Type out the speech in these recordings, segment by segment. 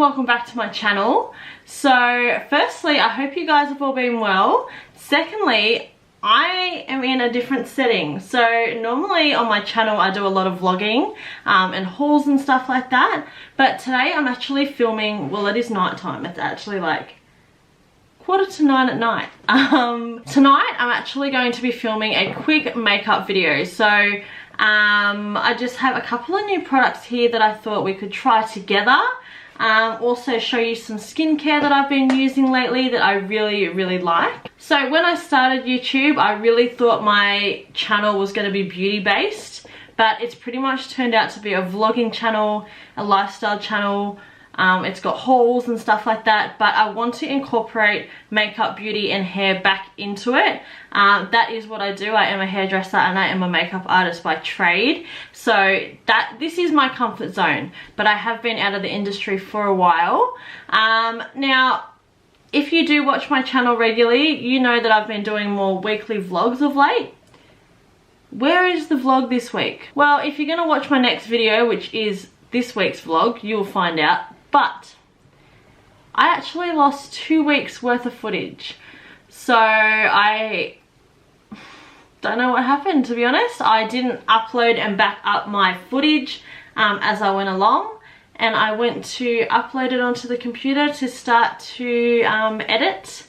welcome back to my channel. So firstly, I hope you guys have all been well. Secondly, I am in a different setting. So normally on my channel I do a lot of vlogging and hauls and stuff like that, but today I'm actually filming, well, it is night time. It's actually like 8:45 at night. Tonight I'm actually going to be filming a quick makeup video. So I just have a couple of new products here that I thought we could try together. Also show you some skincare that I've been using lately that I really like. So when I started YouTube, I really thought my channel was going to be beauty based, but it's pretty much turned out to be a vlogging channel, a lifestyle channel. It's got hauls and stuff like that, but I want to incorporate makeup, beauty and hair back into it. That is what I do. I am a hairdresser and I am a makeup artist by trade, so this is my comfort zone, but I have been out of the industry for a while. Now if you do watch my channel regularly, you know that I've been doing more weekly vlogs of late. Where is the vlog this week? Well, if you're gonna watch my next video, which is this week's vlog, you'll find out. But I actually lost 2 weeks worth of footage. So I don't know what happened, to be honest. I didn't upload and back up my footage as I went along. And I went to upload it onto the computer to start to edit.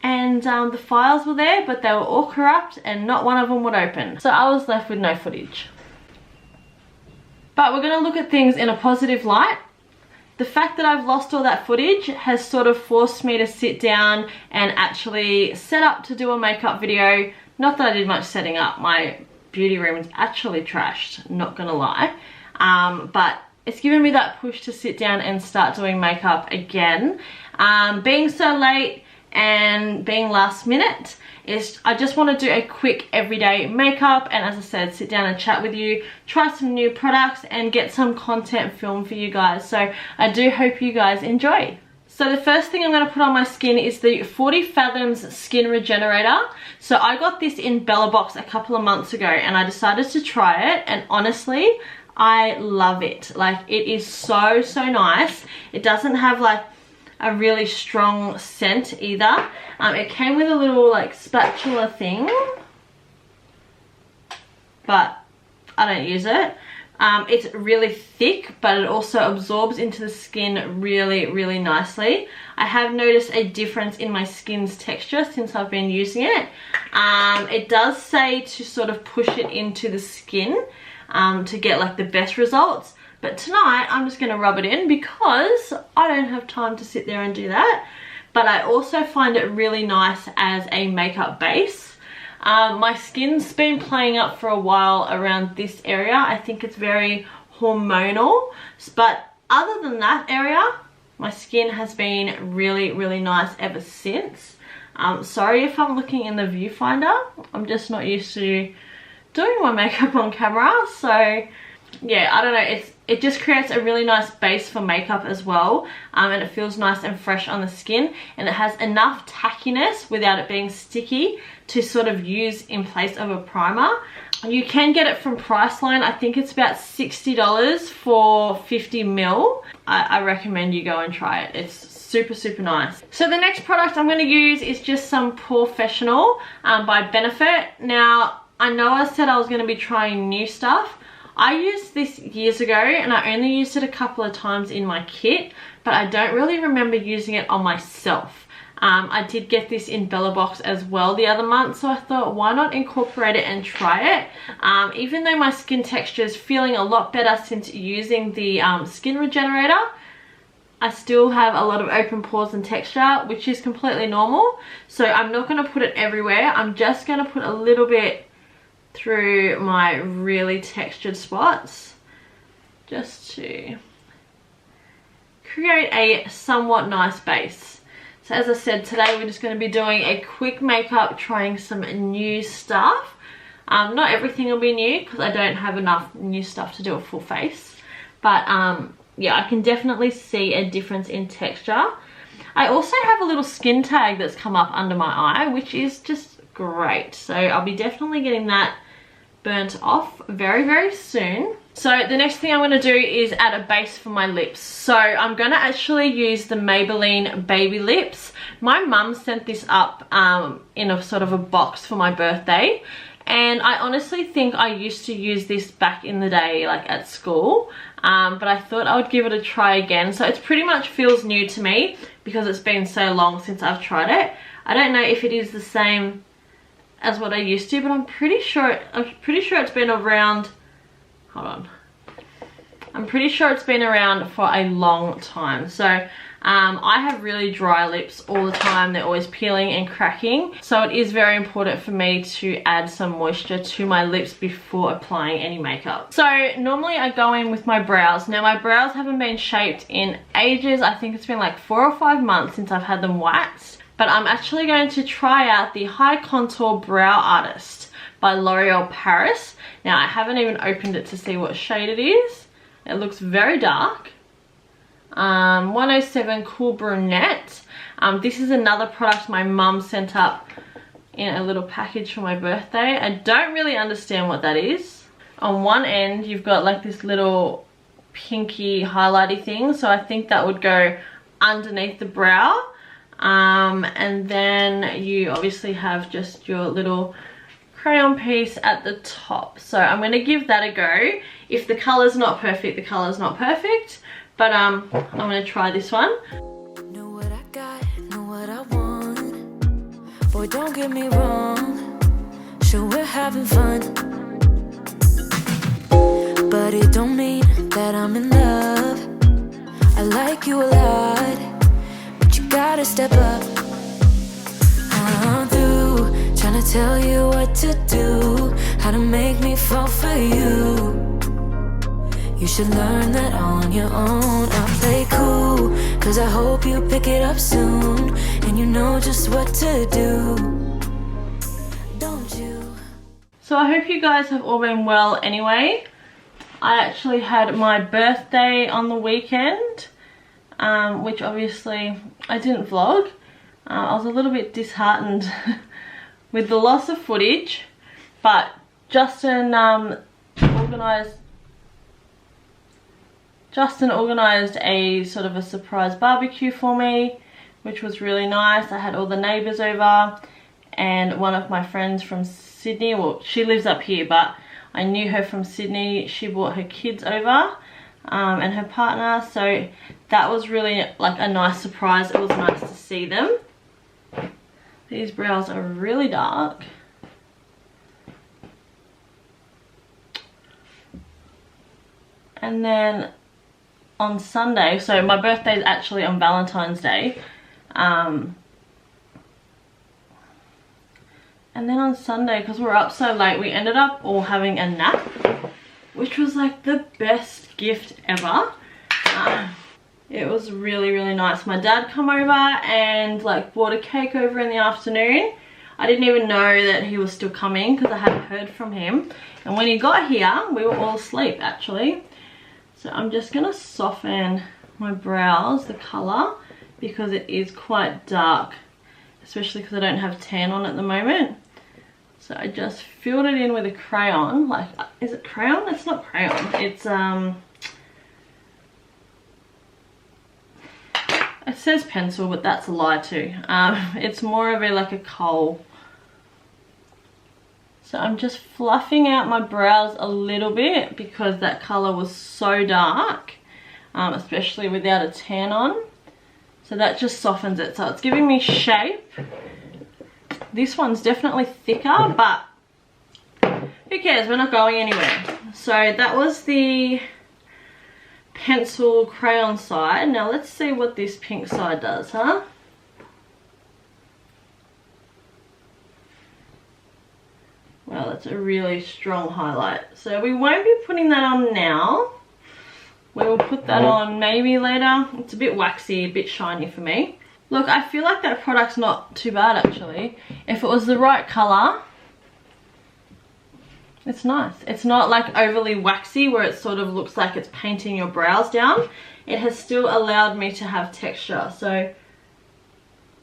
And the files were there, but they were all corrupt and not one of them would open. So I was left with no footage. But we're going to look at things in a positive light. The fact that I've lost all that footage has sort of forced me to sit down and actually set up to do a makeup video. Not that I did much setting up. My beauty room is actually trashed, not gonna lie. But it's given me that push to sit down and start doing makeup again. Being so late and being last minute, I just want to do a quick everyday makeup, and as I said, sit down and chat with you, try some new products and get some content filmed for you guys. So I do hope you guys enjoy. So the first thing I'm going to put on my skin is the 40 Fathoms Skin Regenerator. So I got this in Bella Box a couple of months ago and I decided to try it, and honestly I love it. Like, it is so nice. It doesn't have like a really strong scent either. It came with a little like spatula thing, but I don't use it. It's really thick, but it also absorbs into the skin really nicely. I have noticed a difference in my skin's texture since I've been using it. It does say to sort of push it into the skin to get like the best results. But tonight I'm just going to rub it in because I don't have time to sit there and do that. But I also find it really nice as a makeup base. My skin's been playing up for a while around this area. I think it's very hormonal. But other than that area, my skin has been really nice ever since. Sorry if I'm looking in the viewfinder. I'm just not used to doing my makeup on camera. So yeah, I don't know, it just creates a really nice base for makeup as well, and it feels nice and fresh on the skin, and it has enough tackiness without it being sticky to sort of use in place of a primer. You can get it from Priceline. I think it's about $60 for 50 ml. I recommend you go and try it. It's super nice. So the next product I'm going to use is just some Porefessional by Benefit. Now I know I said I was going to be trying new stuff. I used this years ago and I only used it a couple of times in my kit, but I don't really remember using it on myself. I did get this in Bella Box as well the other month, so I thought, why not incorporate it and try it? Even though my skin texture is feeling a lot better since using the Skin Regenerator, I still have a lot of open pores and texture, which is completely normal. So I'm not going to put it everywhere. I'm just going to put a little bit through my really textured spots just to create a somewhat nice base. So as I said, today we're just going to be doing a quick makeup, trying some new stuff. Not everything will be new because I don't have enough new stuff to do a full face, but yeah, I can definitely see a difference in texture. I also have a little skin tag that's come up under my eye, which is just great. So I'll be definitely getting that burnt off very soon. So the next thing I'm going to do is add a base for my lips. So I'm going to actually use the Maybelline Baby Lips. My mum sent this up in a sort of a box for my birthday. And I honestly think I used to use this back in the day, like at school. But I thought I would give it a try again. So it pretty much feels new to me because it's been so long since I've tried it. I don't know if it is the same as what I used to, but I'm pretty sure it's been around. Hold on. I'm pretty sure it's been around for a long time. So I have really dry lips all the time. They're always peeling and cracking. So it is very important for me to add some moisture to my lips before applying any makeup. So normally I go in with my brows. Now my brows haven't been shaped in ages. I think it's been like 4 or 5 months since I've had them waxed. But I'm actually going to try out the High Contour Brow Artist by L'Oreal Paris. Now I haven't even opened it to see what shade it is. It looks very dark. 107 Cool Brunette. This is another product my mum sent up in a little package for my birthday. I don't really understand what that is. On one end you've got like this little pinky highlighty thing, so I think that would go underneath the brow. And then you obviously have just your little crayon piece at the top. So I'm going to give that a go. If the colour's not perfect, the colour's not perfect. But I'm going to try this one. Know what I got, know what I want. Boy, don't get me wrong. Sure, we're having fun. But it don't mean that I'm in love. I like you a lot, but you gotta step up. I'm through trying to tell you what to do, how to make me fall for you. You should learn that on your own. I'll play cool, cause I hope you pick it up soon. And you know just what to do, don't you? So I hope you guys have all been well anyway. I actually had my birthday on the weekend, which obviously I didn't vlog. I was a little bit disheartened with the loss of footage, but Justin organised a sort of a surprise barbecue for me, which was really nice. I had all the neighbours over, and one of my friends from Sydney, well, she lives up here, but I knew her from Sydney. She brought her kids over and her partner, so that was really like a nice surprise. It was nice to see them. These brows are really dark. And then on Sunday, so my birthday is actually on Valentine's Day, and then on Sunday, because we're up so late, we ended up all having a nap, which was like the best gift ever. It was really, really nice. My dad come over and like bought a cake over in the afternoon. I didn't even know that he was still coming because I hadn't heard from him. And when he got here, we were all asleep actually. So I'm just going to soften my brows, the colour, because it is quite dark, especially because I don't have tan on at the moment. So I just filled it in with a crayon. Like, is it crayon? It's not crayon. It's it says pencil, but that's a lie too. It's more of like a kohl. So I'm just fluffing out my brows a little bit because that colour was so dark, especially without a tan on. So that just softens it. So it's giving me shape. This one's definitely thicker, but who cares? We're not going anywhere. So that was the pencil crayon side. Now let's see what this pink side does, huh? Wow, that's a really strong highlight. So we won't be putting that on now. We will put that on maybe later. It's a bit waxy, a bit shiny for me. Look, I feel like that product's not too bad actually. If it was the right colour, it's nice. It's not like overly waxy where it sort of looks like it's painting your brows down. It has still allowed me to have texture, so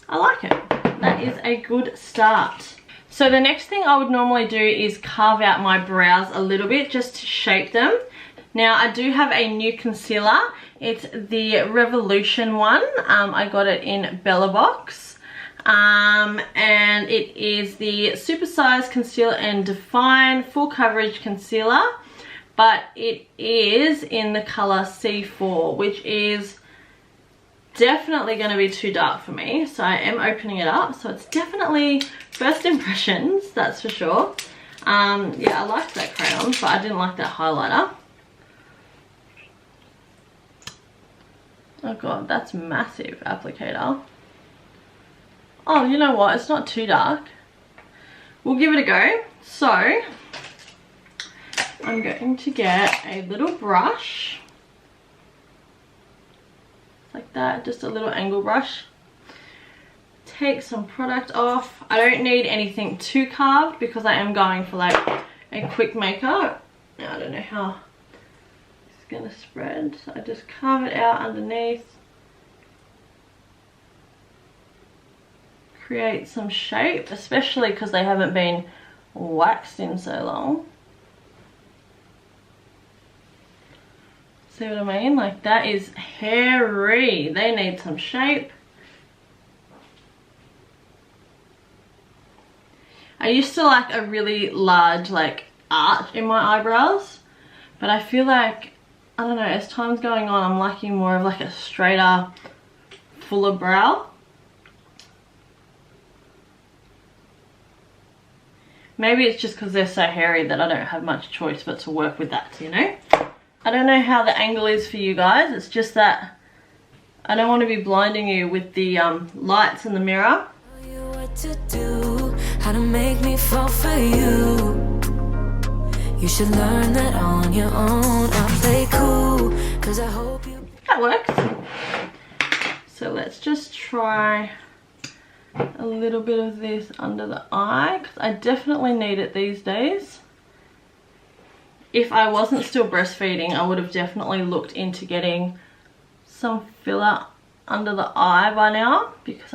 I like it. That is a good start. So the next thing I would normally do is carve out my brows a little bit just to shape them. Now I do have a new concealer. It's the Revolution one. I got it in Bella Box. And it is the SUPERSIZE Conceal and Define Full Coverage Concealer. But it is in the colour C4, which is definitely going to be too dark for me. So I am opening it up. So it's definitely first impressions, that's for sure. Yeah, I liked that crayon, but I didn't like that highlighter. Oh god, that's massive applicator. Oh, you know what? It's not too dark. We'll give it a go. So, I'm going to get a little brush. Like that, just a little angle brush. Take some product off. I don't need anything too carved because I am going for like a quick makeup. Now, I don't know how it's gonna spread, so I just carve it out underneath. Create some shape, especially because they haven't been waxed in so long. See what I mean? Like, that is hairy. They need some shape. I used to like a really large like arch in my eyebrows, but I feel like, I don't know, as time's going on, I'm liking more of like a straighter, fuller brow. Maybe it's just because they're so hairy that I don't have much choice but to work with that, you know? I don't know how the angle is for you guys. It's just that I don't want to be blinding you with the lights in the mirror. How to make me fall for you. You should learn that on your own. I play cool, 'cause I hope you... That works. So let's just try a little bit of this under the eye, because I definitely need it these days. If I wasn't still breastfeeding, I would have definitely looked into getting some filler under the eye by now, because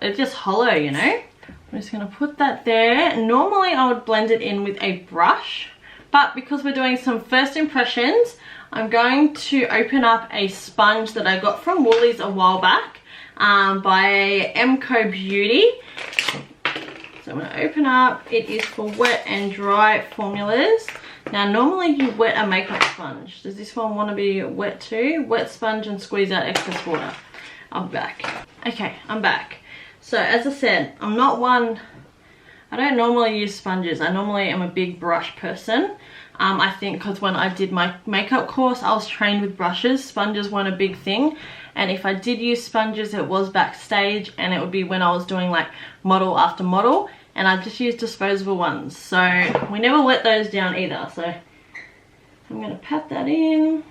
it's just hollow, you know. I'm just going to put that there. Normally I would blend it in with a brush, but because we're doing some first impressions, I'm going to open up a sponge that I got from Woolies a while back by MCO Beauty. So I'm going to open up. It is for wet and dry formulas. Now normally you wet a makeup sponge. Does this one want to be wet too? Wet sponge and squeeze out excess water. I'm back. Okay, I'm back. So as I said, I don't normally use sponges. I normally am a big brush person. I think because when I did my makeup course, I was trained with brushes. Sponges weren't a big thing. And if I did use sponges, it was backstage, and it would be when I was doing like model after model. And I just used disposable ones. So we never wet those down either. So I'm going to pat that in.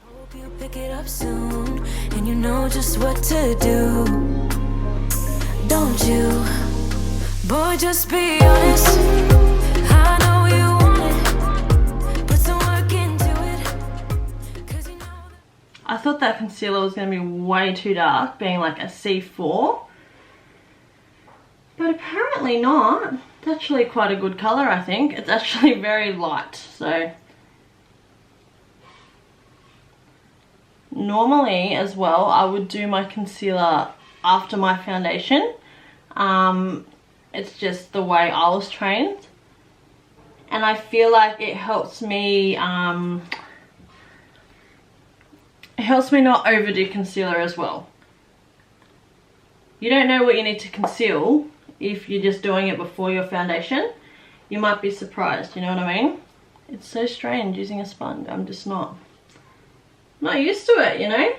Hope you pick it up soon, and you know just what to do. Don't you? Boy, just be honest. I know you want it. Put some work into it. 'Cause you know I thought that concealer was going to be way too dark, being like a C4. But apparently not. It's actually quite a good colour, I think. It's actually very light, so. Normally as well, I would do my concealer after my foundation. It's just the way I was trained. And I feel like it helps me not overdo concealer as well. You don't know what you need to conceal if you're just doing it before your foundation. You might be surprised, you know what I mean? It's so strange using a sponge. I'm just not used to it, you know?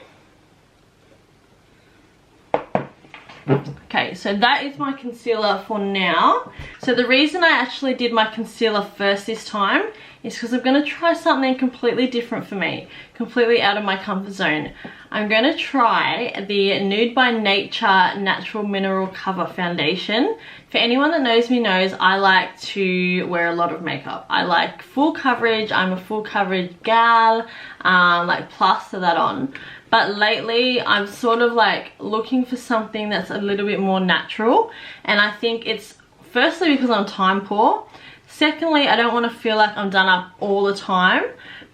Okay, so that is my concealer for now. So the reason I actually did my concealer first this time is because I'm going to try something completely different for me, completely out of my comfort zone. I'm going to try the Nude by Nature Natural Mineral Cover Foundation. For anyone that knows me knows I like to wear a lot of makeup. I like full coverage. I'm a full coverage gal, like plaster that on. But lately I'm sort of like looking for something that's a little bit more natural, and I think it's firstly because I'm time poor. Secondly, I don't want to feel like I'm done up all the time,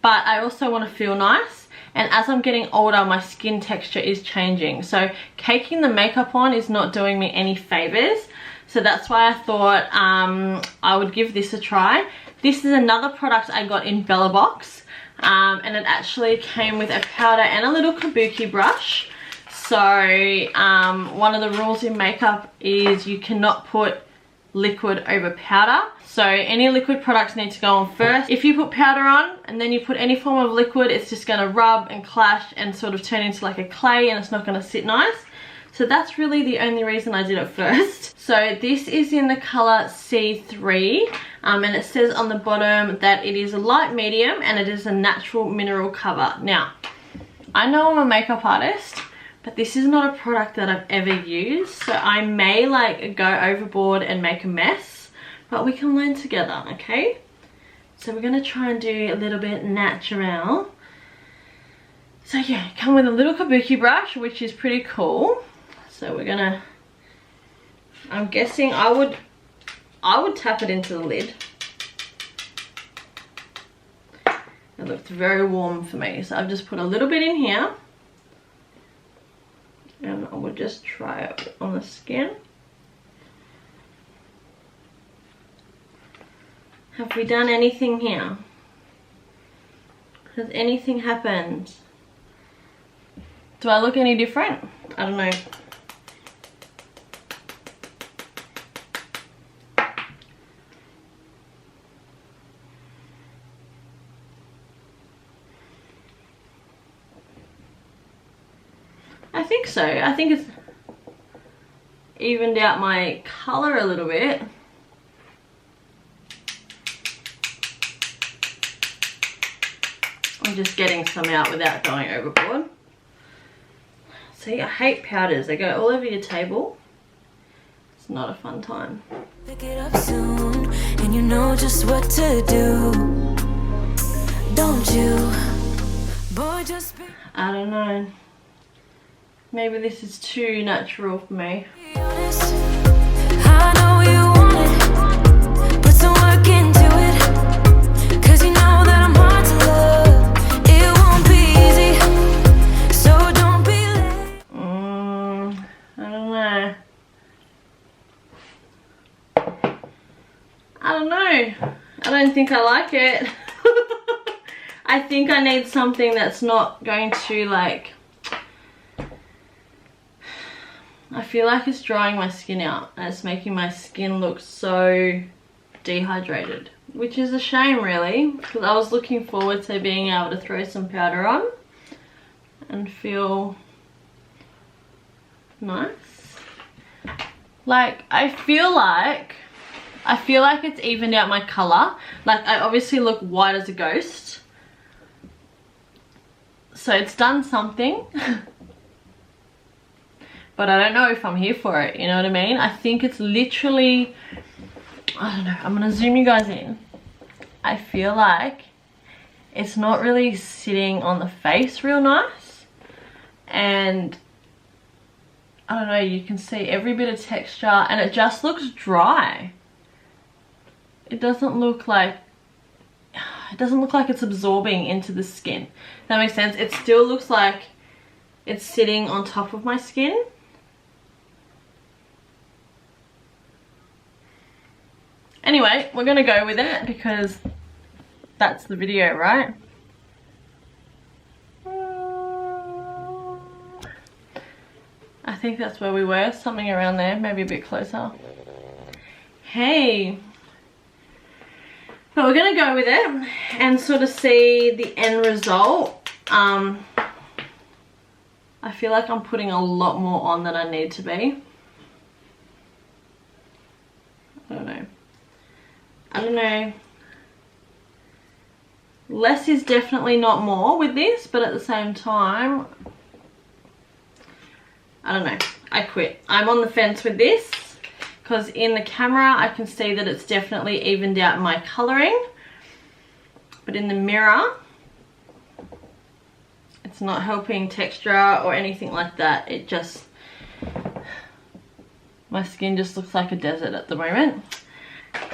but I also want to feel nice. And as I'm getting older, my skin texture is changing. So caking the makeup on is not doing me any favors. So that's why I thought I would give this a try. This is another product I got in Bella Box. And it actually came with a powder and a little kabuki brush. So one of the rules in makeup is you cannot put liquid over powder. So any liquid products need to go on first. If you put powder on and then you put any form of liquid, it's just going to rub and clash and sort of turn into like a clay, and it's not going to sit nice. So that's really the only reason I did it first. So this is in the color C3, and it says on the bottom that it is a light medium and it is a natural mineral cover. Now, I know I'm a makeup artist, but this is not a product that I've ever used, so I may like go overboard and make a mess, but we can learn together, okay? So we're gonna try and do a little bit natural. So yeah, come with a little kabuki brush, which is pretty cool. So we're gonna, I'm guessing I would tap it into the lid. It looked very warm for me, so I've just put a little bit in here. And I will just try it on the skin. Have we done anything here? Has anything happened? Do I look any different? I don't know. I think so. I think it's evened out my colour a little bit. I'm just getting some out without going overboard. See, I hate powders. They go all over your table. It's not a fun time. Pick it up soon, and you know just what to do. Don't you? Boy, just be I don't know. Maybe this is too natural for me. honest. I know you want it. Put some work into it. 'Cause you know that I'm hard to love. It won't be easy. So don't be late. I don't know. I don't know. I don't think I like it. I think I need something that's not going to like... I feel like it's drying my skin out and it's making my skin look so dehydrated, which is a shame really, because I was looking forward to being able to throw some powder on and feel nice. Like I feel like it's evened out my colour. Like I obviously look white as a ghost, so it's done something. But I don't know if I'm here for it, you know what I mean? I think it's literally, I don't know, I'm gonna zoom you guys in. I feel like it's not really sitting on the face real nice. And I don't know, you can see every bit of texture and it just looks dry. It doesn't look like it's absorbing into the skin. That makes sense? It still looks like it's sitting on top of my skin. Anyway, we're gonna go with it because that's the video, right? I think that's where we were, something around there, maybe a bit closer. Hey! But we're gonna go with it and sort of see the end result. I feel like I'm putting a lot more on than I need to be. I don't know. Less is definitely not more with this, but at the same time, I don't know. I quit. I'm on the fence with this because in the camera I can see that it's definitely evened out my colouring, but in the mirror it's not helping texture or anything like that. It just, my skin just looks like a desert at the moment.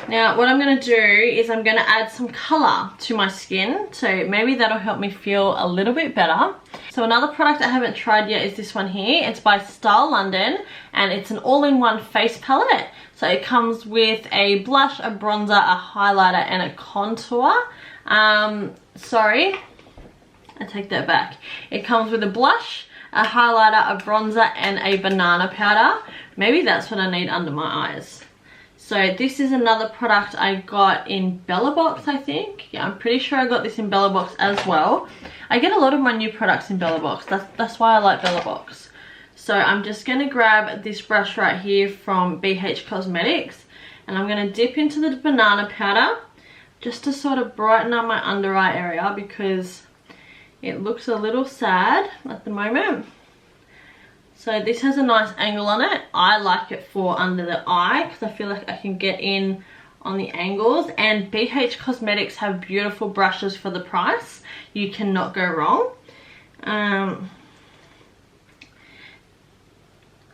Now what I'm going to do is I'm going to add some colour to my skin, so maybe that'll help me feel a little bit better. So another product I haven't tried yet is this one here. It's by STYLONDON and it's an all-in-one face palette. So it comes with a blush, a bronzer, a highlighter and a contour. Sorry, I take that back. It comes with a blush, a highlighter, a bronzer and a banana powder. Maybe that's what I need under my eyes. So this is another product I got in Bella Box, I think. Yeah, I'm pretty sure I got this in Bella Box as well. I get a lot of my new products in Bella Box. That's why I like Bella Box. So I'm just going to grab this brush right here from BH Cosmetics. And I'm going to dip into the banana powder just to sort of brighten up my under eye area because it looks a little sad at the moment. So this has a nice angle on it. I like it for under the eye because I feel like I can get in on the angles, and BH Cosmetics have beautiful brushes for the price. You cannot go wrong.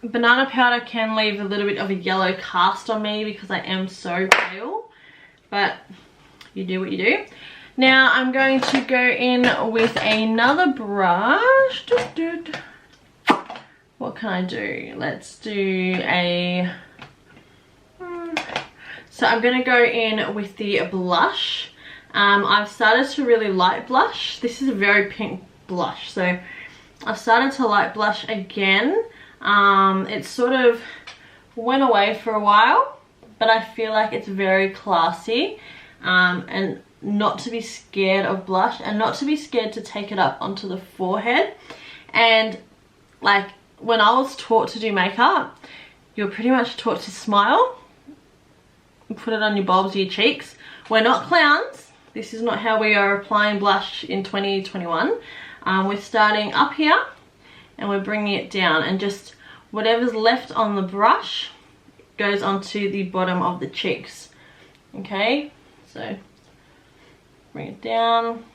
Banana powder can leave a little bit of a yellow cast on me because I am so pale, but you do what you do. Now I'm going to go in with another brush. What can I do? Let's do a... So I'm going to go in with the blush. I've started to really light blush. This is a very pink blush. So I've started to light blush again. It sort of went away for a while, but I feel like it's very classy. And not to be scared of blush and not to be scared to take it up onto the forehead. And like when I was taught to do makeup, you're pretty much taught to smile and put it on your bulbs of your cheeks. We're not clowns. This is not how we are applying blush in 2021. We're starting up here and we're bringing it down, and just whatever's left on the brush goes onto the bottom of the cheeks. Okay, so bring it down.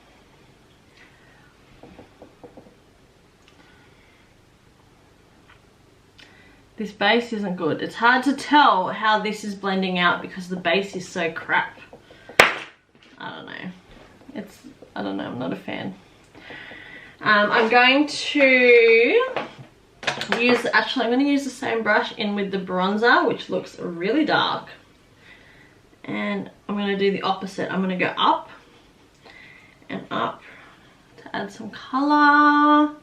This base isn't good. It's hard to tell how this is blending out because the base is so crap. I don't know. I don't know, I'm not a fan. I'm going to use, I'm going to use the same brush in with the bronzer, which looks really dark. And I'm going to do the opposite. I'm going to go up and up to add some colour.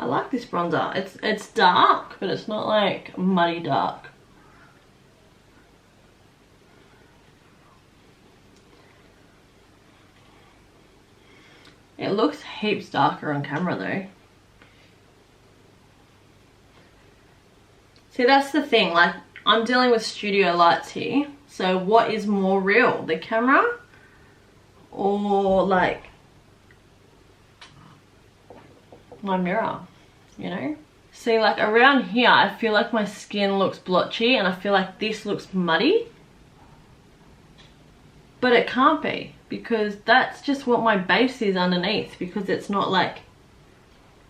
I like this bronzer. It's dark, but it's not like muddy dark. It looks heaps darker on camera though. See, that's the thing, like I'm dealing with studio lights here. So what is more real, the camera or like my mirror, you know? See, like around here I feel like my skin looks blotchy and I feel like this looks muddy, but it can't be because that's just what my base is underneath, because it's not like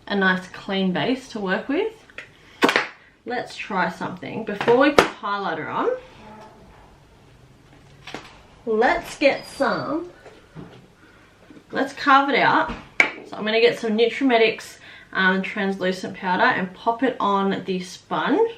a nice clean base to work with. Let's try something before we put highlighter on. Let's get some, let's carve it out. So I'm going to get some Nutrimetics translucent powder and pop it on the sponge.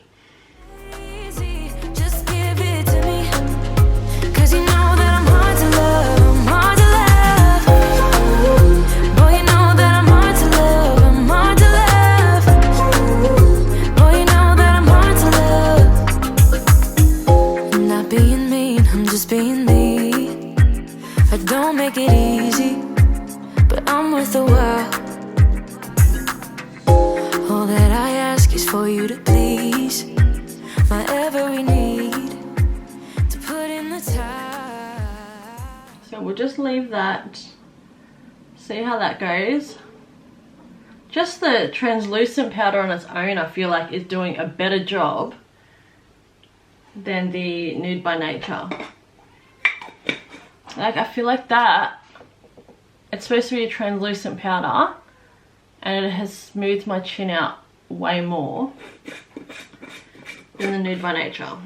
Being me, I don't make it easy, but I'm worth the while. All that I ask is for you to please my every need, to put in the time. So we'll just leave that, see how that goes. Just the translucent powder on its own I feel like is doing a better job than the Nude by Nature. Like I feel like that, it's supposed to be a translucent powder and it has smoothed my chin out way more than the Nude by Nature.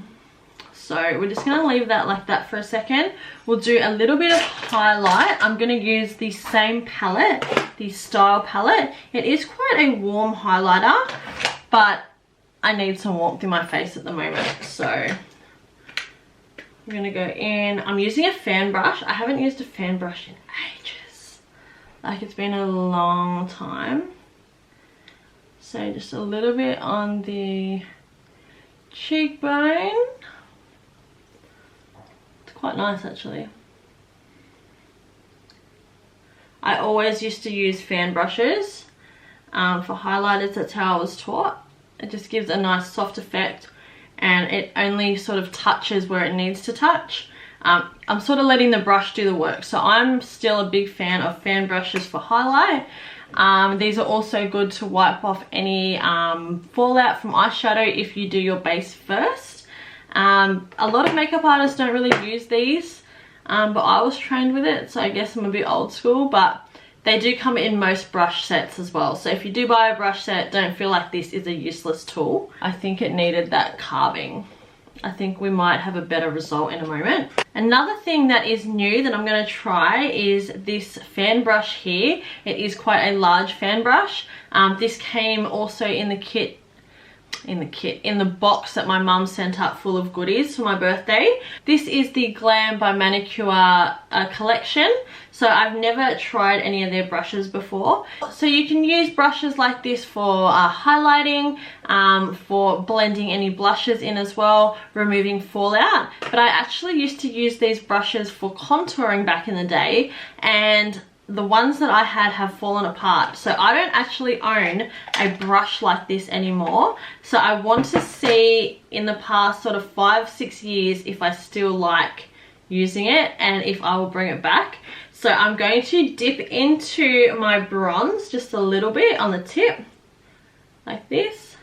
So we're just going to leave that like that for a second. We'll do a little bit of highlight. I'm going to use the same palette, the Style palette. It is quite a warm highlighter, but I need some warmth in my face at the moment. So I'm going to go in. I'm using a fan brush. I haven't used a fan brush in ages. Like, it's been a long time. So just a little bit on the cheekbone. It's quite nice actually. I always used to use fan brushes for highlighters. That's how I was taught. It just gives a nice soft effect and it only sort of touches where it needs to touch. I'm sort of letting the brush do the work. So I'm still a big fan of fan brushes for highlight. These are also good to wipe off any fallout from eyeshadow if you do your base first. A lot of makeup artists don't really use these, but I was trained with it, so I guess I'm a bit old school, but they do come in most brush sets as well. So if you do buy a brush set, don't feel like this is a useless tool. I think it needed that carving. I think we might have a better result in a moment. Another thing that is new that I'm going to try is this fan brush here. It is quite a large fan brush. This came also in the kit, in the box that my mum sent up full of goodies for my birthday. This is the Glam by Manicure collection. So I've never tried any of their brushes before. So you can use brushes like this for highlighting, for blending any blushes in as well, removing fallout. But I actually used to use these brushes for contouring back in the day, and the ones that I had have fallen apart. So I don't actually own a brush like this anymore. So I want to see in the past sort of 5-6 years if I still like using it and if I will bring it back. So I'm going to dip into my bronze just a little bit on the tip like this,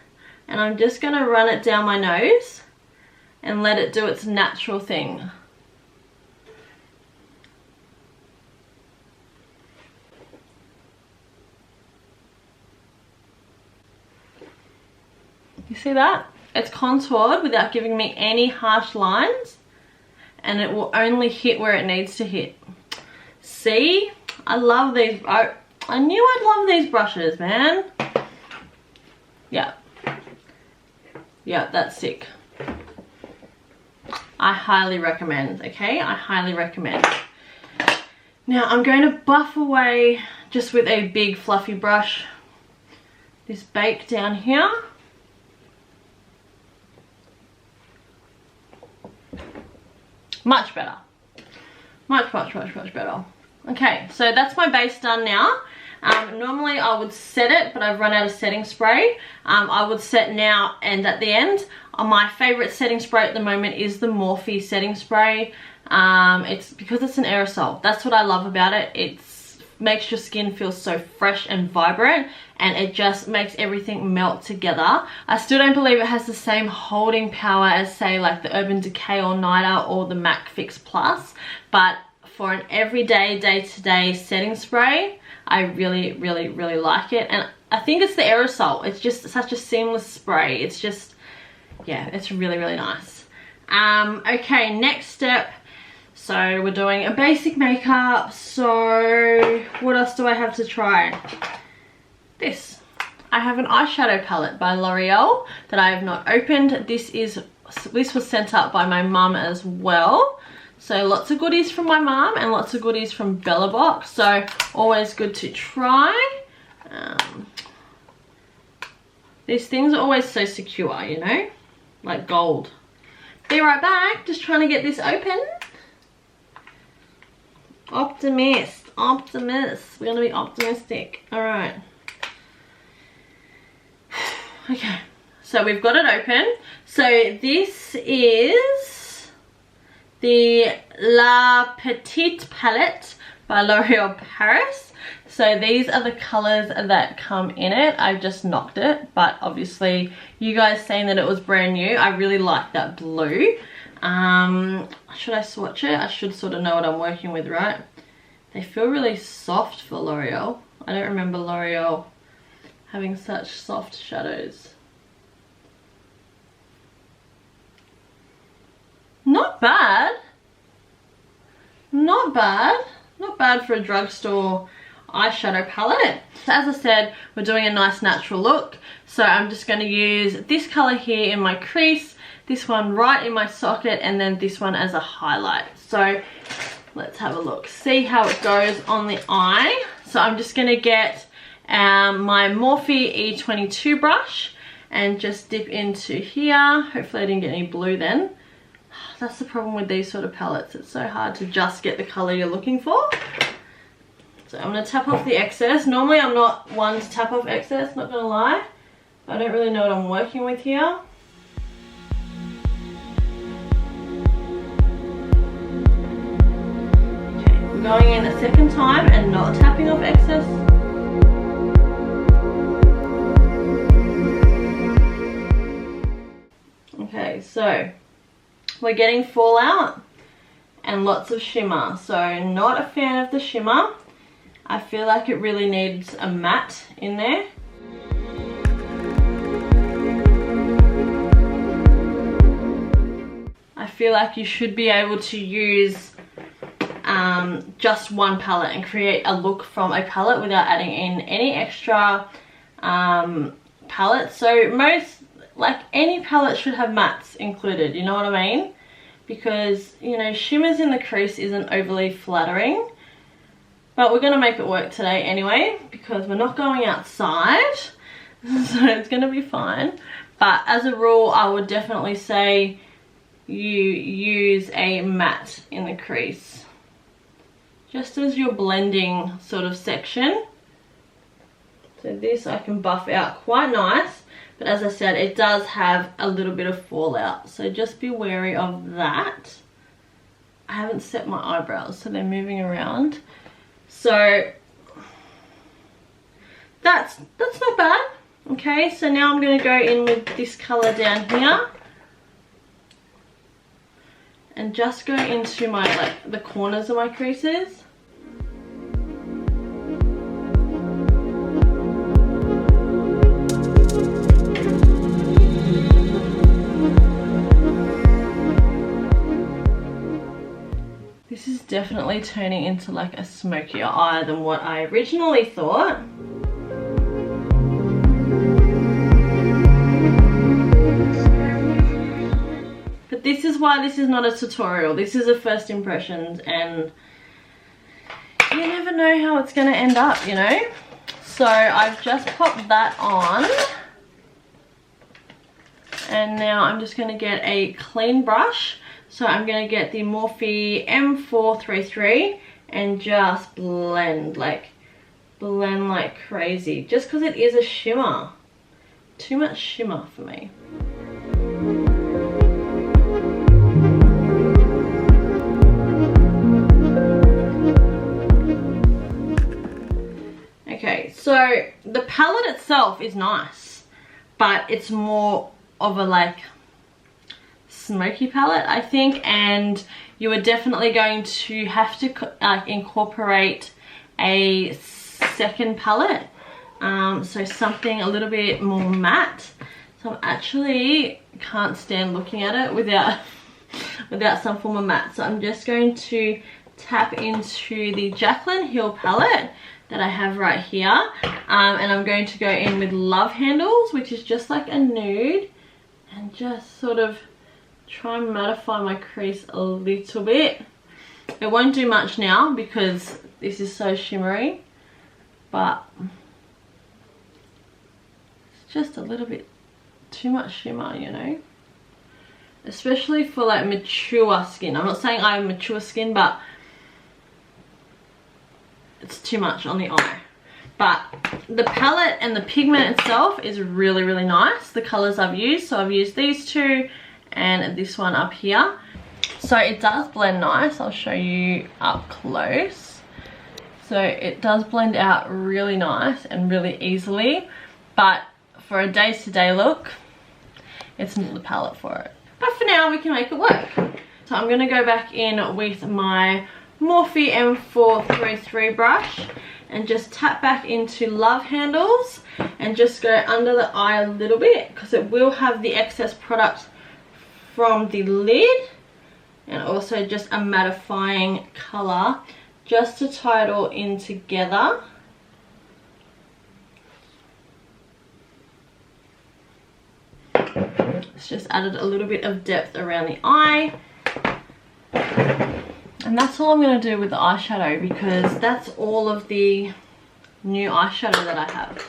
and I'm just going to run it down my nose and let it do its natural thing. You see that? It's contoured without giving me any harsh lines, and it will only hit where it needs to hit. See? I love these. I knew I'd love these brushes, man. Yeah. Yeah, that's sick. I highly recommend, okay? I highly recommend. Now I'm going to buff away just with a big fluffy brush this bake down here. Much better. Much better. Okay, so that's my base done now. Normally I would set it, but I've run out of setting spray. I would set now and at the end. My favorite setting spray at the moment is the Morphe setting spray. It's because it's an aerosol. That's what I love about it. It makes your skin feel so fresh and vibrant, and it just makes everything melt together. I still don't believe it has the same holding power as, say, like the Urban Decay All Nighter or the MAC Fix Plus, but for an everyday, day-to-day setting spray, I really like it. And I think it's the aerosol. It's just such a seamless spray. It's just, yeah, it's really nice. Okay, next step. So we're doing a basic makeup. So what else do I have to try? This. I have an eyeshadow palette by L'Oreal that I have not opened. This was sent up by my mum as well. So lots of goodies from my mum and lots of goodies from Bella Box. So always good to try. These things are always so secure, you know, like gold. Be right back. Just trying to get this open. Optimist. We're gonna be optimistic. All right. Okay. So we've got it open. So this is the La Petite palette by L'Oreal Paris. So these are the colors that come in it. I just knocked it, but obviously you guys saying that it was brand new. I really like that blue. Should I swatch it? I should sort of know what I'm working with, right? They feel really soft for L'Oreal. I don't remember L'Oreal having such soft shadows. bad. Not bad. Not bad for a drugstore eyeshadow palette. So as I said, we're doing a nice natural look. So I'm just going to use this colour here in my crease, this one right in my socket, and then this one as a highlight. So let's have a look. See how it goes on the eye. So I'm just going to get my Morphe E22 brush and just dip into here. Hopefully I didn't get any blue then. That's the problem with these sort of palettes. It's so hard to just get the colour you're looking for. So I'm going to tap off the excess. Normally I'm not one to tap off excess, not going to lie. I don't really know what I'm working with here. Okay, we're going in a second time and not tapping off excess. Okay, so we're getting fallout and lots of shimmer. So not a fan of the shimmer. I feel like it really needs a matte in there. I feel like you should be able to use just one palette and create a look from a palette without adding in any extra palettes. So like any palette should have mattes included, you know what I mean? Because, you know, shimmers in the crease isn't overly flattering. But we're going to make it work today anyway, because we're not going outside. So it's going to be fine. But as a rule, I would definitely say you use a matte in the crease. Just as your blending sort of section. So this I can buff out quite nice. But as I said, it does have a little bit of fallout. So just be wary of that. I haven't set my eyebrows, so they're moving around. So that's not bad. Okay, so now I'm going to go in with this colour down here. And just go into my, like, the corners of my creases. This is definitely turning into like a smokier eye than what I originally thought. But this is why this is not a tutorial. This is a first impressions, and you never know how it's going to end up, you know. So I've just popped that on. And now I'm just going to get a clean brush. So I'm going to get the Morphe M433 and just blend like crazy. Just because it is a shimmer. Too much shimmer for me. Okay, so the palette itself is nice, but it's more of a like smoky palette, I think, and you are definitely going to have to incorporate a second palette, so something a little bit more matte. So I actually can't stand looking at it without some form of matte. So I'm just going to tap into the Jaclyn Hill palette that I have right here, and I'm going to go in with Love Handles, which is just like a nude, and just sort of try and mattify my crease a little bit. It won't do much now because this is so shimmery, but it's just a little bit too much shimmer, you know, especially for like mature skin. I'm not saying I have mature skin, but it's too much on the eye. But the palette and the pigment itself is really, really nice. The colors I've used, so I've used these two and this one up here. So it does blend nice. I'll show you up close. So it does blend out really nice and really easily, but for a day-to-day look, it's not the palette for it. But for now, we can make it work. So I'm gonna go back in with my Morphe M433 brush and just tap back into Love Handles and just go under the eye a little bit, because it will have the excess product from the lid, and also just a mattifying colour just to tie it all in together. It's just added a little bit of depth around the eye. And that's all I'm going to do with the eyeshadow, because that's all of the new eyeshadow that I have.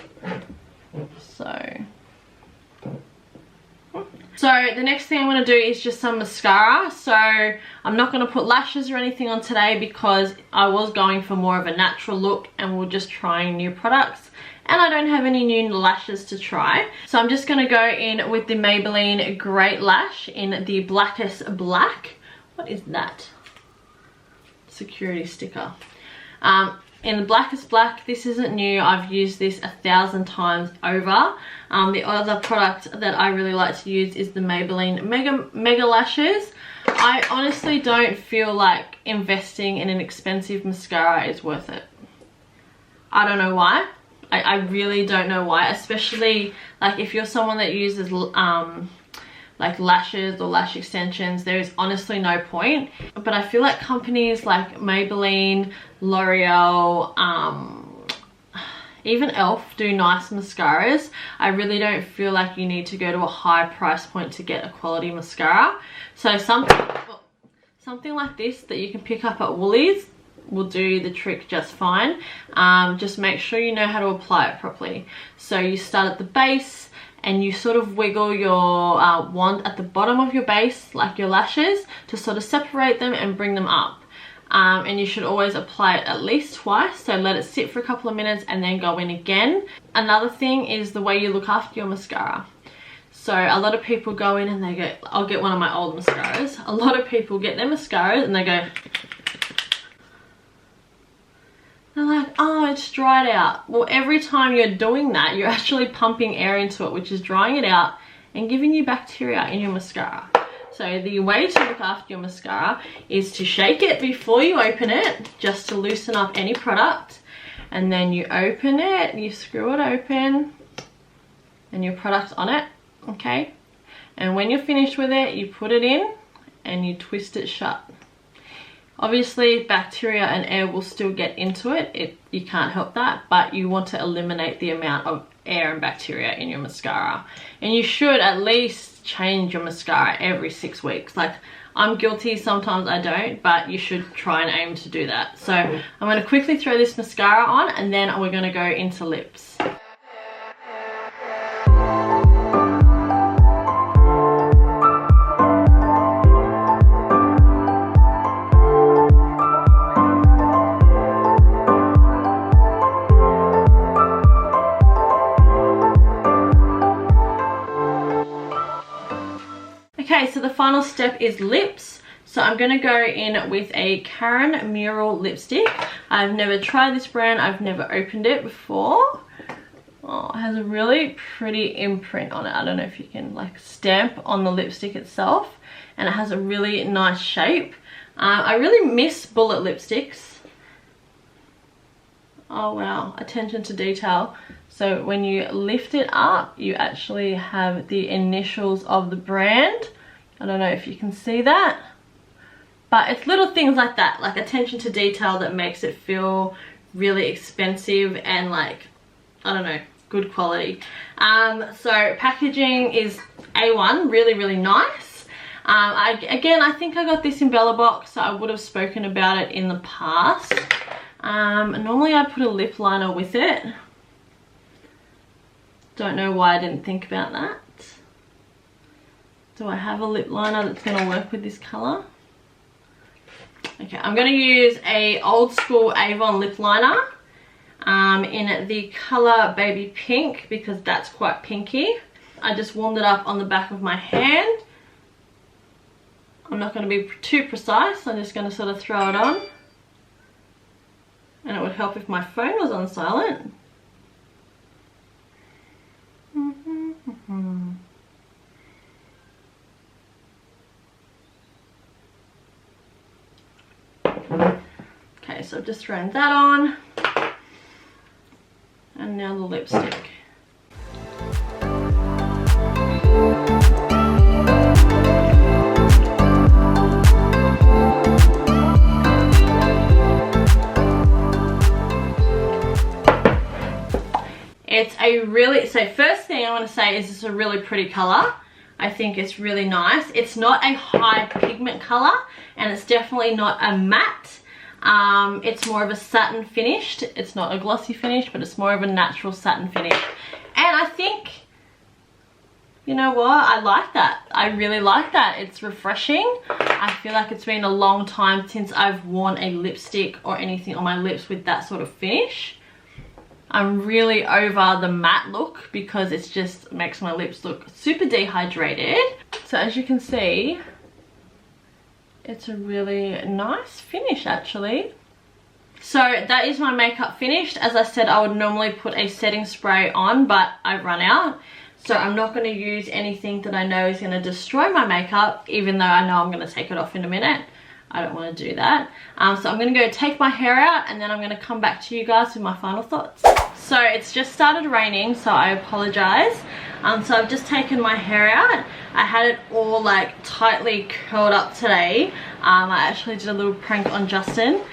So the next thing I'm going to do is just some mascara. So I'm not going to put lashes or anything on today because I was going for more of a natural look and we're just trying new products. And I don't have any new lashes to try. So I'm just going to go in with the Maybelline Great Lash in the Blackest Black. What is that? Security sticker. In the Blackest Black, this isn't new. I've used this 1,000 times over. The other product that I really like to use is the Maybelline Mega Lashes. I honestly don't feel like investing in an expensive mascara is worth it. I don't know why. I really don't know why, especially like if you're someone that uses like lashes or lash extensions, there is honestly no point. But I feel like companies like Maybelline, L'Oreal, even e.l.f. do nice mascaras. I really don't feel like you need to go to a high price point to get a quality mascara. So something like this that you can pick up at Woolies will do the trick just fine. Just make sure you know how to apply it properly. So you start at the base and you sort of wiggle your wand at the bottom of your base, like your lashes, to sort of separate them and bring them up. And you should always apply it at least twice, so let it sit for a couple of minutes and then go in again. Another thing is the way you look after your mascara. So a lot of people go in and they go, I'll get one of my old mascaras. A lot of people get their mascaras and they go, they're like, oh, it's dried out. Well, every time you're doing that, you're actually pumping air into it, which is drying it out and giving you bacteria in your mascara. So the way to look after your mascara is to shake it before you open it, just to loosen up any product. And then you open it, you screw it open, and your product's on it, okay? And when you're finished with it, you put it in and you twist it shut. Obviously, bacteria and air will still get into it. You can't help that, but you want to eliminate the amount of air and bacteria in your mascara. And you should at least change your mascara every 6 weeks. Like, I'm guilty, sometimes I don't, but you should try and aim to do that. So I'm going to quickly throw this mascara on and then we're going to go into lips. Okay, so the final step is lips. So I'm going to go in with a Karen Murrell lipstick. I've never tried this brand. I've never opened it before. Oh, it has a really pretty imprint on it. I don't know if you can like stamp on the lipstick itself. And it has a really nice shape. I really miss bullet lipsticks. Oh wow, attention to detail. So when you lift it up, you actually have the initials of the brand. I don't know if you can see that. But it's little things like that, like attention to detail, that makes it feel really expensive and like, I don't know, good quality. So packaging is A1, really, really nice. Again, I think I got this in Bella Box, so I would have spoken about it in the past. Normally I put a lip liner with it. Don't know why I didn't think about that. Do I have a lip liner that's going to work with this colour? Okay, I'm going to use a old school Avon lip liner in the colour Baby Pink, because that's quite pinky. I just warmed it up on the back of my hand. I'm not going to be too precise. I'm just going to sort of throw it on. And it would help if my phone was on silent. Okay, so I've just thrown that on. And now the lipstick. It's a really, so first thing I want to say is it's a really pretty color. I think it's really nice. It's not a high pigment color, and it's definitely not a matte. It's more of a satin finished. It's not a glossy finish, but it's more of a natural satin finish. And I think, you know what, I like that. I really like that. It's refreshing. I feel like it's been a long time since I've worn a lipstick or anything on my lips with that sort of finish. I'm really over the matte look because it just makes my lips look super dehydrated. So as you can see, it's a really nice finish actually. So that is my makeup finished. As I said, I would normally put a setting spray on, but I've run out. So I'm not going to use anything that I know is going to destroy my makeup, even though I know I'm going to take it off in a minute. I don't want to do that. So I'm going to go take my hair out, and then I'm going to come back to you guys with my final thoughts. So it's just started raining, so I apologize. So I've just taken my hair out. I had it all like tightly curled up today. I actually did a little prank on Justin,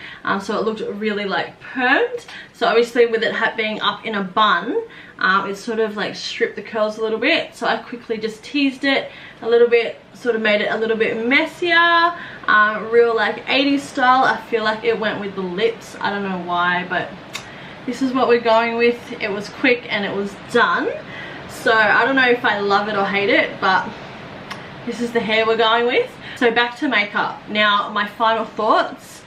so it looked really like permed. So obviously with it being up in a bun, it sort of like stripped the curls a little bit. So I quickly just teased it a little bit, sort of made it a little bit messier, real like 80s style. I feel like it went with the lips. I don't know why, but this is what we're going with. It was quick and it was done. So I don't know if I love it or hate it, but this is the hair we're going with. So back to makeup. Now my final thoughts.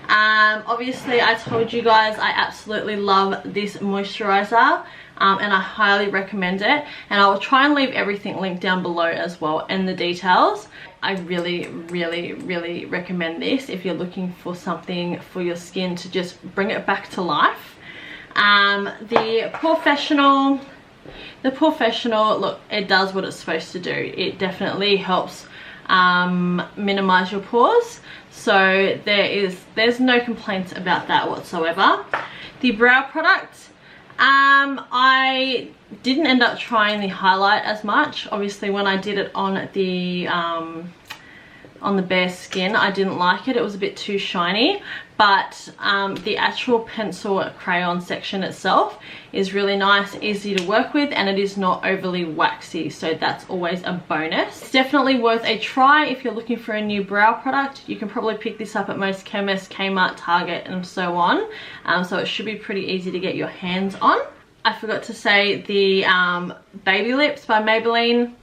Obviously I told you guys I absolutely love this moisturizer, and I highly recommend it, and I will try and leave everything linked down below as well, and the details. I really recommend this if you're looking for something for your skin to just bring it back to life. The Porefessional, look, it does what it's supposed to do. It definitely helps minimize your pores, so there's no complaints about that whatsoever. The brow product, I didn't end up trying the highlight as much. Obviously when I did it on the bare skin, I didn't like it. It was a bit too shiny, but the actual pencil crayon section itself is really nice, easy to work with, and it is not overly waxy, so that's always a bonus. It's definitely worth a try if you're looking for a new brow product. You can probably pick this up at most chemists, Kmart, Target and so on, so it should be pretty easy to get your hands on. I forgot to say the Baby Lips by Maybelline.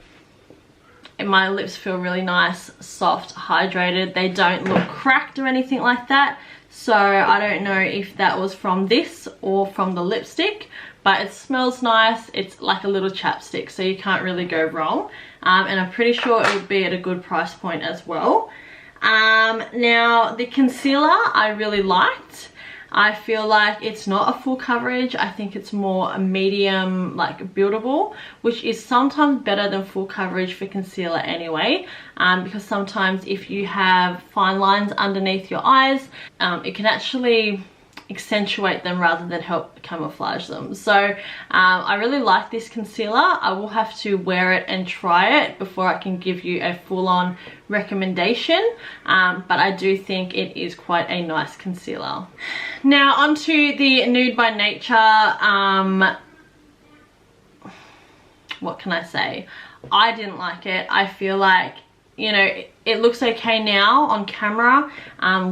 My lips feel really nice, soft, hydrated. They don't look cracked or anything like that. So I don't know if that was from this or from the lipstick, but it smells nice. It's like a little chapstick, so you can't really go wrong. And I'm pretty sure it would be at a good price point as well. Now the concealer I really liked. I feel like it's not a full coverage. I think it's more a medium, like buildable, which is sometimes better than full coverage for concealer anyway, because sometimes if you have fine lines underneath your eyes, it can actually accentuate them rather than help camouflage them. So I really like this concealer. I will have to wear it and try it before I can give you a full-on recommendation, but I do think it is quite a nice concealer. Now onto the Nude by Nature. What can I say? I didn't like it. I feel like, you know, it looks okay now on camera,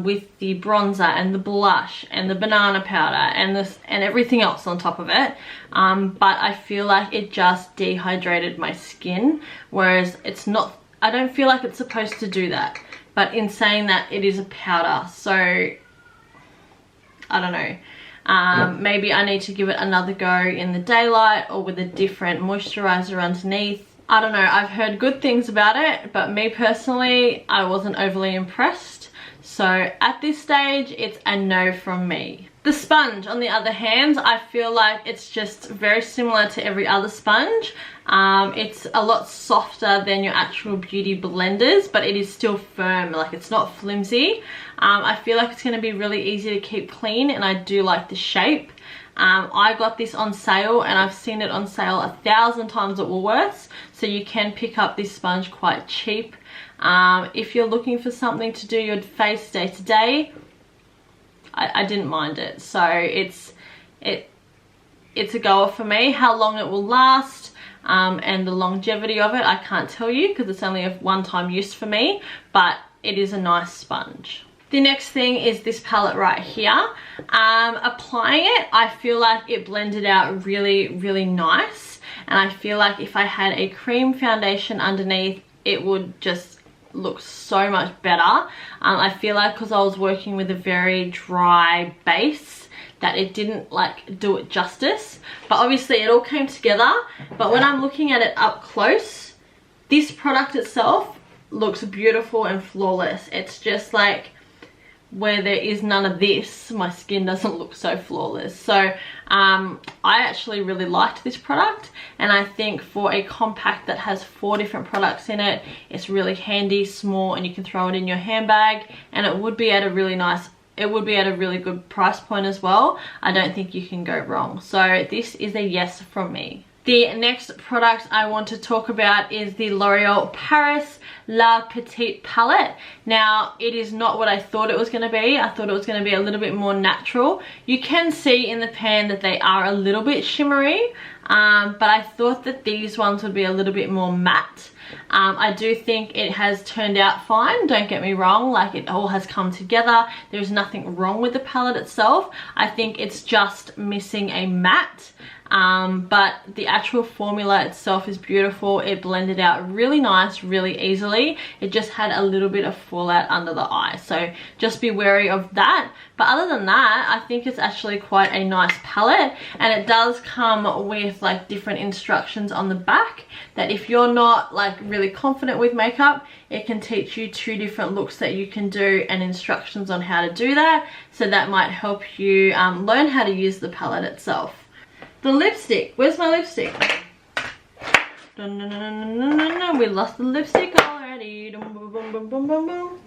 with the bronzer and the blush and the banana powder and everything else on top of it, but I feel like it just dehydrated my skin, whereas it's not, I don't feel like it's supposed to do that. But in saying that, it is a powder, so I don't know. Maybe I need to give it another go in the daylight or with a different moisturizer underneath. I don't know, I've heard good things about it, but me personally, I wasn't overly impressed. So at this stage, it's a no from me. The sponge, on the other hand, I feel like it's just very similar to every other sponge. It's a lot softer than your actual beauty blenders, but it is still firm, like it's not flimsy. I feel like it's going to be really easy to keep clean, and I do like the shape. I got this on sale, and I've seen it on sale 1,000 times at Woolworths, so you can pick up this sponge quite cheap. If you're looking for something to do your face day to day, I didn't mind it. So it's it's a goer for me. How long it will last and the longevity of it, I can't tell you because it's only a one-time use for me, but it is a nice sponge. The next thing is this palette right here. Applying it, I feel like it blended out really, really nice. And I feel like if I had a cream foundation underneath, it would just look so much better. I feel like because I was working with a very dry base, that it didn't like do it justice. But obviously it all came together. But when I'm looking at it up close, this product itself looks beautiful and flawless. It's just like where there is none of this, my skin doesn't look so flawless. So I actually really liked this product, and I think for a compact that has 4 different products in it, it's really handy, small, and you can throw it in your handbag, and it would be at a really nice, it would be at a really good price point as well. I don't think you can go wrong. So this is a yes from me. The next product I want to talk about is the L'Oreal Paris La Petite palette. Now, it is not what I thought it was going to be. I thought it was going to be a little bit more natural. You can see in the pan that they are a little bit shimmery, but I thought that these ones would be a little bit more matte. I do think it has turned out fine, don't get me wrong, like it all has come together. There's nothing wrong with the palette itself. I think it's just missing a matte. But the actual formula itself is beautiful. It blended out really nice, really easily. It just had a little bit of fallout under the eye, so just be wary of that. But other than that, I think it's actually quite a nice palette, and it does come with like different instructions on the back that if you're not like really confident with makeup, it can teach you 2 different looks that you can do and instructions on how to do that. So that might help you learn how to use the palette itself. The lipstick. Where's my lipstick? Dun, dun, dun, dun, dun, dun, dun. We lost the lipstick already. Dun, boom, boom, boom, boom, boom, boom.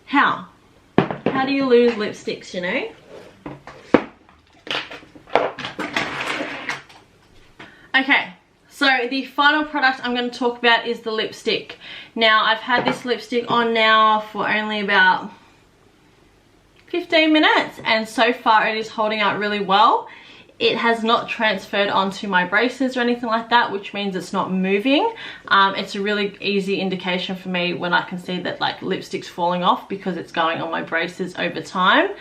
How? How do you lose lipsticks, you know? Okay, so the final product I'm going to talk about is the lipstick. Now, I've had this lipstick on now for only about 15 minutes, and so far it is holding out really well. It has not transferred onto my braces or anything like that, which means it's not moving. It's a really easy indication for me when I can see that like lipstick's falling off because it's going on my braces over time.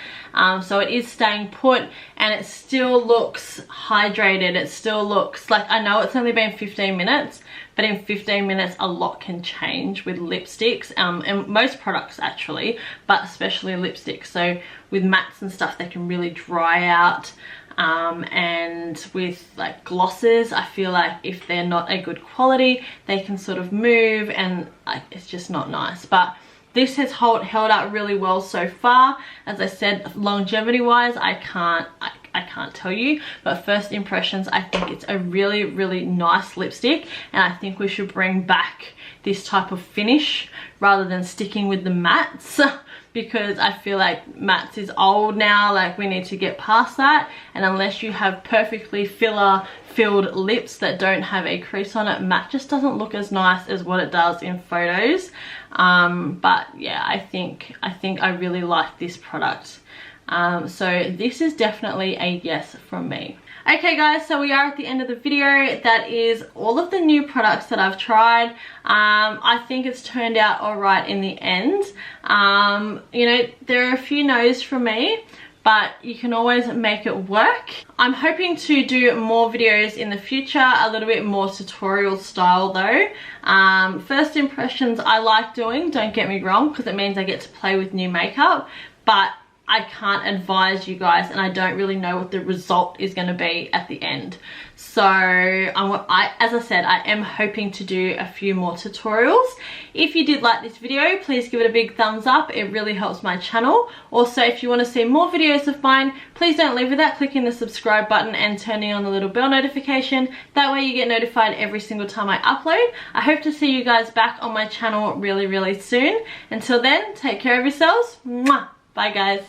So it is staying put, and it still looks hydrated. It still looks like, I know it's only been 15 minutes, but in 15 minutes a lot can change with lipsticks, and most products actually, but especially lipsticks. So with mattes and stuff, they can really dry out. And with like glosses, I feel like if they're not a good quality, they can sort of move, and like it's just not nice. But this has held out really well so far. As I said, longevity wise, I can't tell you, but first impressions, I think it's a really, really nice lipstick, and I think we should bring back this type of finish rather than sticking with the mattes. Because I feel like mattes is old now, like we need to get past that. And unless you have perfectly filled lips that don't have a crease on it, matte just doesn't look as nice as what it does in photos. But yeah, I think I really like this product. So this is definitely a yes from me. Okay guys, so we are at the end of the video. That is all of the new products that I've tried. I think it's turned out alright in the end. You know, there are a few no's from me, but you can always make it work. I'm hoping to do more videos in the future, a little bit more tutorial style though. First impressions I like doing, don't get me wrong, because it means I get to play with new makeup, but I can't advise you guys, and I don't really know what the result is going to be at the end. So as I said, I am hoping to do a few more tutorials. If you did like this video, please give it a big thumbs up. It really helps my channel. Also, if you want to see more videos of mine, please don't leave without clicking the subscribe button and turning on the little bell notification. That way you get notified every single time I upload. I hope to see you guys back on my channel really, really soon. Until then, take care of yourselves. Mwah! Bye guys.